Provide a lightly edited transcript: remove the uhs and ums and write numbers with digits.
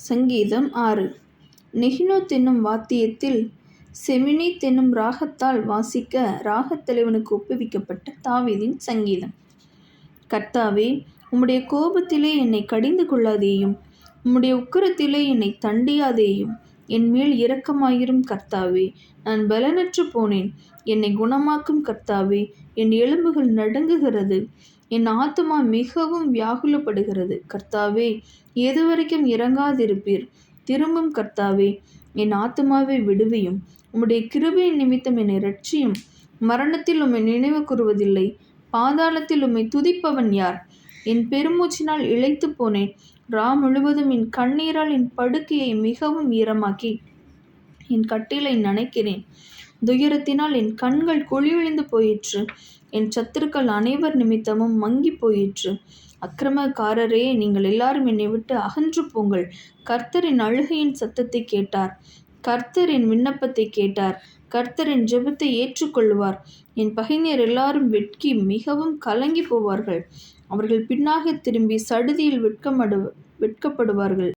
சங்கீதம் 6. நெகினோத் என்னும் வாத்தியத்தில் செமினீத் என்னும் ராகத்தால் வாசிக்க ராகத் தலைவனுக்கு ஒப்புவிக்கப்பட்ட தாவீதின் சங்கீதம். கர்த்தாவே, உம்முடைய கோபத்திலே என்னை கடிந்து கொள்ளாதேயும், உம்முடைய உக்கிரத்திலே என்னை தண்டியாதேயும். என்மேல் இரக்கமாயிரும் கர்த்தாவே. நான் பலனற்று போனேன், என்னை குணமாக்கும் கர்த்தாவே. என் எலும்புகள் நடுங்குகிறது, என் ஆத்துமா மிகவும் வியாகுலப்படுகிறது. கர்த்தாவே, எதுவரைக்கும் இரங்காதிருப்பீர்? திரும்பும் கர்த்தாவே, என் ஆத்துமாவை விடுவியும். உம்முடைய கிருபையின் நிமித்தம் என்னை இரட்சியும். மரணத்தில் உம்மை நினைவு கூறுவதில்லை, பாதாளத்தில் உம்மை துதிப்பவன் யார்? என் பெருமூச்சினால் இளைத்து போனேன். முழுவதும் என் கண்ணீரால் என் படுக்கையை மிகவும் ஈரமாக்கி என் கட்டிலை நனைக்கிறேன். துயரத்தினால் என் கண்கள் குழிவிழிந்து போயிற்று. என் சத்துருக்கள் அனைவர் நிமித்தமும் மங்கி போயிற்று. அக்கிரமக்காரரே, நீங்கள் எல்லாரும் என்னை விட்டு அகன்று போங்கள். கர்த்தர் என் அழுகையின் சத்தத்தை கேட்டார். கர்த்தர் என் விண்ணப்பத்தை கேட்டார். கர்த்தர் என் ஜெபத்தை ஏற்றுக்கொள்வார். என் பகைஞர் எல்லாரும் வெட்கி மிகவும் கலங்கி போவார்கள். அவர்கள் பின்னாக திரும்பி சடுதியில் வெட்கப்படுவார்கள்.